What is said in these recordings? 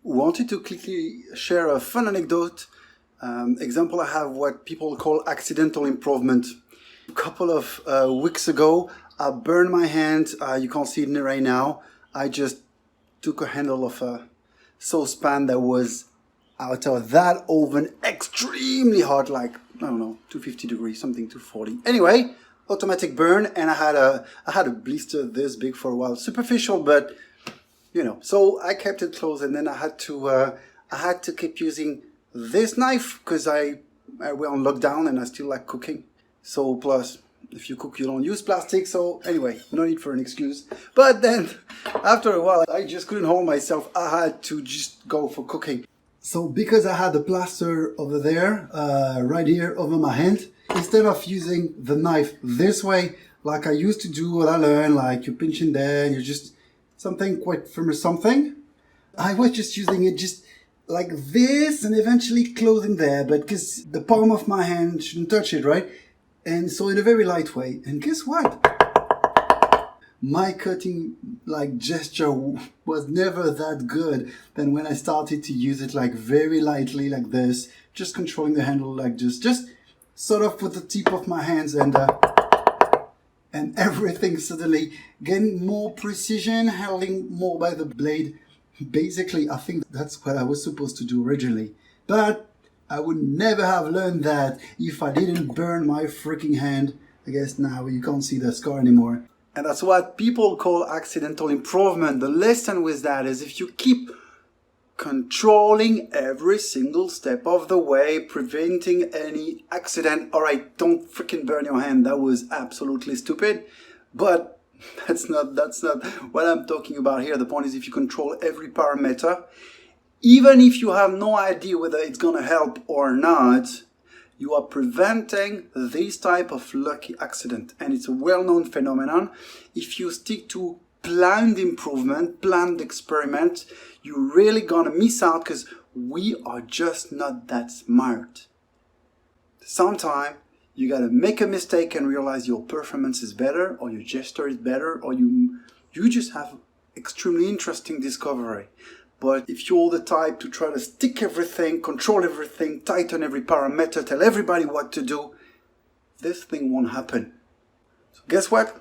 wanted to quickly share a fun anecdote. Example, I have what people call accidental improvement. A couple of weeks ago, I burned my hand. You can't see it right now. I just took a handle of a saucepan that was out of that oven extremely hot, like, I don't know, 250 degrees, something 240. Anyway, automatic burn, and I had a blister this big for a while. Superficial, but you know. So I kept it closed, and then I had to keep using this knife because we're on lockdown and I still like cooking. So plus, if you cook, you don't use plastic. So anyway, no need for an excuse. But then after a while, I just couldn't hold myself. I had to just go for cooking. So because I had the plaster over there, right here over my hand, instead of using the knife this way, like I used to do, what I learned, like you pinch in there and you just something quite firm or something, I was just using it just like this and eventually closing there, but because the palm of my hand shouldn't touch it, right? And so in a very light way. And guess what? My cutting like gesture was never that good than when I started to use it like very lightly like this, just controlling the handle like just sort of with the tip of my hands, and everything suddenly getting more precision, handling more by the blade. Basically, I think that's what I was supposed to do originally, but I would never have learned that if I didn't burn my freaking hand. I guess now you can't see the scar anymore. And that's what people call accidental improvement. The lesson with that is if you keep controlling every single step of the way, preventing any accident. All right, don't freaking burn your hand. That was absolutely stupid. But that's not what I'm talking about here. The point is if you control every parameter, even if you have no idea whether it's going to help or not, you are preventing this type of lucky accident. And it's a well-known phenomenon. If you stick to planned improvement, planned experiment, you're really gonna miss out because we are just not that smart. Sometimes you gotta make a mistake and realize your performance is better, or your gesture is better, or you just have extremely interesting discovery. But if you're the type to try to stick everything, control everything, tighten every parameter, tell everybody what to do, this thing won't happen. So guess what?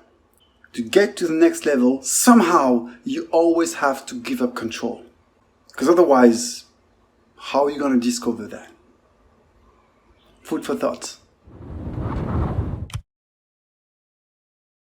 To get to the next level, somehow you always have to give up control. Because otherwise, how are you going to discover that? Food for thought.